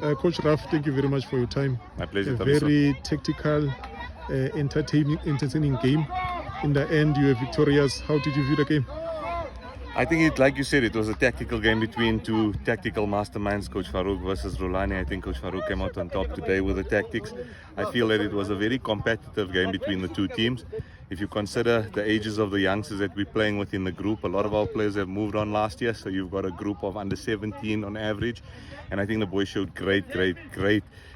Coach Raf, thank you very much for your time. My pleasure. A very tactical, entertaining game. In the end, you were victorious. How did you view the game? I think like you said, it was a tactical game between two tactical masterminds, Coach Farouk versus Rolani. I think Coach Farouk came out on top today with the tactics. I feel that it was a very competitive game between the two teams. If you consider the ages of the youngsters that we're playing with in the group, a lot of our players have moved on last year, so you've got a group of under 17 on average. And I think the boys showed great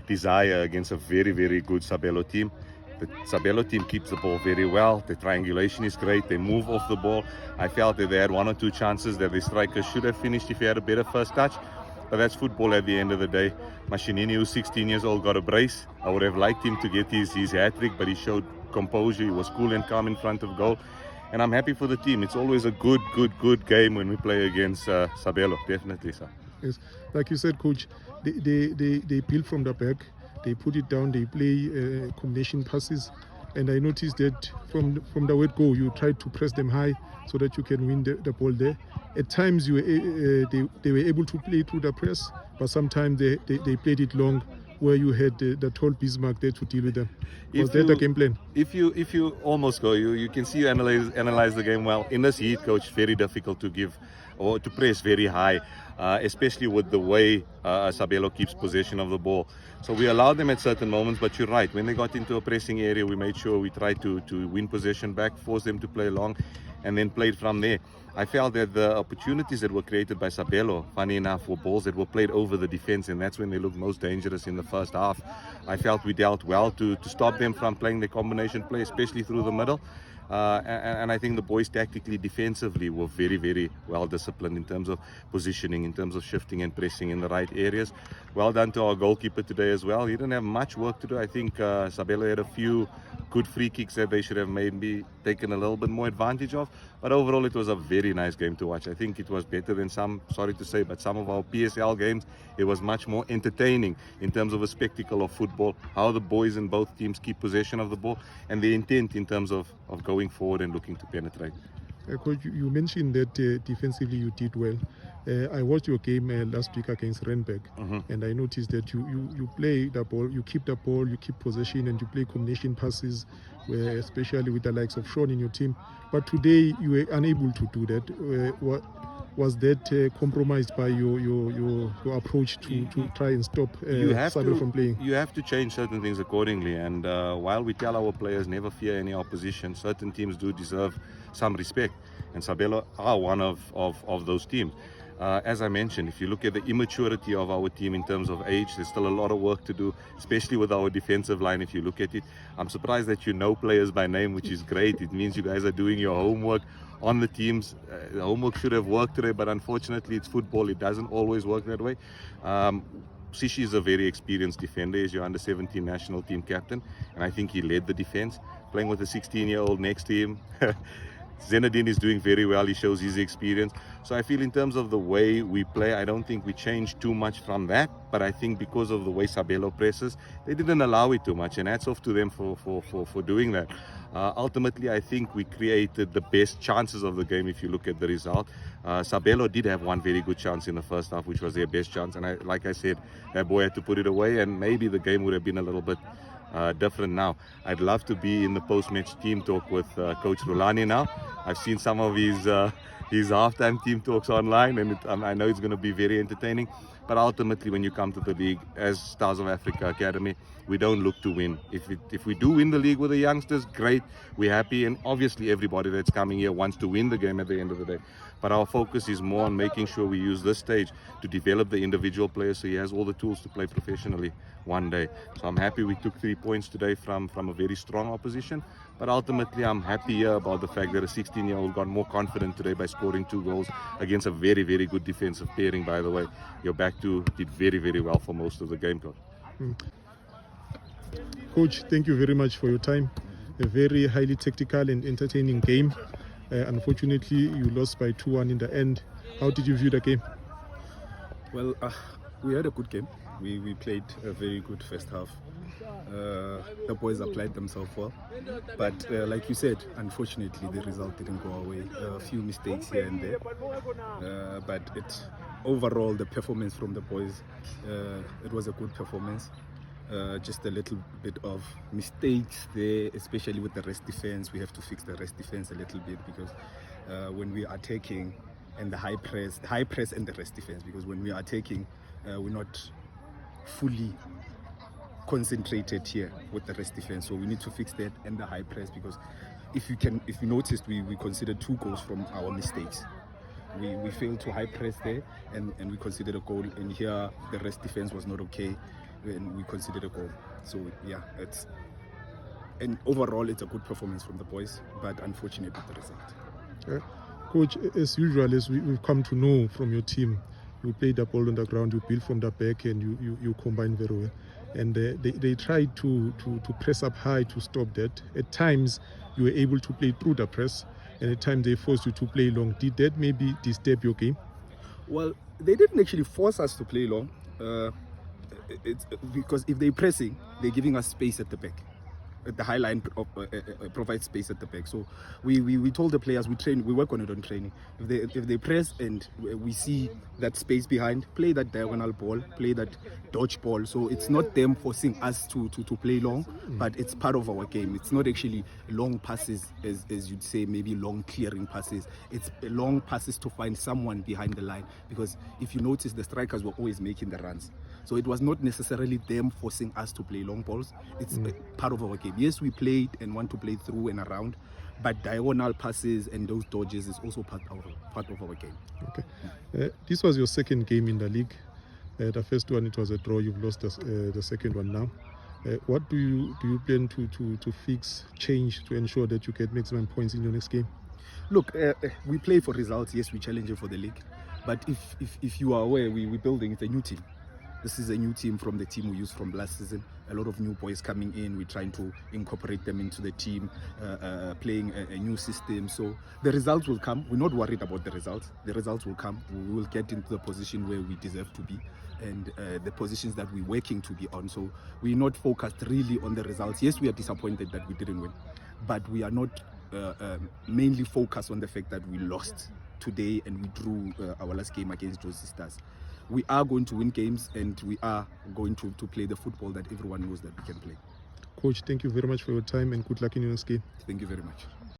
desire against a very good Sabelo team. The Sabelo team keeps the ball very well. The triangulation is great. They move off the ball. I felt that they had one or two chances that the strikers should have finished if he had a better first touch. But that's football at the end of the day. Mashinini, who's 16 years old, got a brace. I would have liked him to get his hat-trick, but he showed composure. He was cool and calm in front of goal. And I'm happy for the team. It's always a good game when we play against Sabelo, definitely, sir. Yes, like you said, Coach, they build from the back. They put it down, they play combination passes, and I noticed that from the word go, you tried to press them high so that you can win the ball there. At times, they were able to play through the press, but sometimes they played it long, where you had the tall Bismarck there to deal with them. Was that the game plan? If you almost go, you can see you analyze the game well. In this heat, Coach, very difficult to give or to press very high, especially with the way Sabelo keeps possession of the ball. So we allowed them at certain moments, but you're right. When they got into a pressing area, we made sure we tried to win possession back, force them to play long, and then played from there. I felt that the opportunities that were created by Sabelo, funny enough, were balls that were played over the defense, and that's when they looked most dangerous in the first half. I felt we dealt well to stop them from playing the combination play, especially through the middle. And I think the boys tactically, defensively were very well disciplined in terms of positioning, in terms of shifting and pressing in the right areas. Well done to our goalkeeper today as well. He didn't have much work to do. I think Sabelo had a few good free kicks that they should have maybe taken a little bit more advantage of. But overall, it was a very nice game to watch. I think it was better than some, sorry to say, but some of our PSL games. It was much more entertaining in terms of a spectacle of football, how the boys in both teams keep possession of the ball, and the intent in terms of going forward and looking to penetrate. Coach, you mentioned that defensively you did well. I watched your game last week against Randburg, and I noticed that you play the ball, you keep the ball, you keep possession, and you play combination passes, especially with the likes of Sean in your team. But today you were unable to do that. Was that compromised by your approach to try and stop Sabelo from playing? You have to change certain things accordingly. And while we tell our players never fear any opposition, certain teams do deserve some respect. And Sabelo are one of those teams. As I mentioned, if you look at the immaturity of our team in terms of age, there's still a lot of work to do, especially with our defensive line. If you look at it, I'm surprised that you know players by name, which is great. It means you guys are doing your homework on the teams. The homework should have worked today, but unfortunately it's football. It doesn't always work that way. Sishi is a very experienced defender. He's your under 17 national team captain, and I think he led the defense, playing with a 16-year-old next to him. Zenadine is doing very well. He shows his experience. So I feel in terms of the way we play, I don't think we changed too much from that. But I think because of the way Sabelo presses, they didn't allow it too much. And hats off to them for doing that. Ultimately, I think we created the best chances of the game if you look at the result. Sabelo did have one very good chance in the first half, which was their best chance. And like I said, that boy had to put it away, and maybe the game would have been a little bit different now. I'd love to be in the post-match team talk with Coach Rolani now. I've seen some of his halftime team talks online, and I know it's going to be very entertaining. But ultimately, when you come to the league as Stars of Africa Academy, we don't look to win. If we do win the league with the youngsters, great, we're happy. And obviously, everybody that's coming here wants to win the game at the end of the day. But our focus is more on making sure we use this stage to develop the individual player so he has all the tools to play professionally one day. So I'm happy we took 3 points today from a very strong opposition. But ultimately, I'm happy about the fact that a 16-year-old got more confident today by scoring 2 goals against a very good defensive pairing, by the way. Your back two did very well for most of the game, Coach. Coach, thank you very much for your time. A very highly tactical and entertaining game. Unfortunately, you lost by 2-1 in the end. How did you view the game? Well, we had a good game. We played a very good first half. The boys applied themselves well, but like you said, unfortunately the result didn't go our way. A few mistakes here and there, but overall the performance from the boys, it was a good performance. Just a little bit of mistakes there, especially with the rest defense. We have to fix the rest defense a little bit, because when we are attacking and the high press and the rest defense, because when we are attacking, we're not fully concentrated here with the rest defense. So we need to fix that and the high press, because if you noticed, we considered 2 goals from our mistakes. We failed to high press there, and we considered a goal, and here the rest defense was not okay, and we considered a goal. So yeah, and overall it's a good performance from the boys, but unfortunate with the result. Coach, as usual, as we've come to know from your team, you play the ball on the ground, you build from the back, and you combine very well. And they tried to press up high to stop that. At times, you were able to play through the press, and at times they forced you to play long. Did that maybe disturb your game? Well, they didn't actually force us to play long. It's because if they're pressing, they're giving us space at the back. The high line provides space at the back. So we told the players, we work on it on training. If they press and we see that space behind, play that diagonal ball, play that dodge ball. So it's not them forcing us to play long, but it's part of our game. It's not actually long passes, as you'd say, maybe long clearing passes. It's long passes to find someone behind the line, because if you notice, the strikers were always making the runs. So it was not necessarily them forcing us to play long balls. It's part of our game. Yes, we played and want to play through and around, but diagonal passes and those dodges is also part of our game. Okay. This was your second game in the league. The first one, it was a draw. You've lost the second one now. What do you plan to fix, change to ensure that you get maximum points in your next game? Look, we play for results. Yes, we're challenging for the league. But if you are aware, we're building, it's a new team. This is a new team from the team we used from last season. A lot of new boys coming in. We're trying to incorporate them into the team, playing a new system. So the results will come. We're not worried about the results. The results will come. We will get into the position where we deserve to be, and the positions that we're working to be on. So we're not focused really on the results. Yes, we are disappointed that we didn't win, but we are not mainly focused on the fact that we lost today and we drew our last game against Josie Stars. We are going to win games, and we are going to play the football that everyone knows that we can play. Coach, thank you very much for your time, and good luck in your next game. Thank you very much.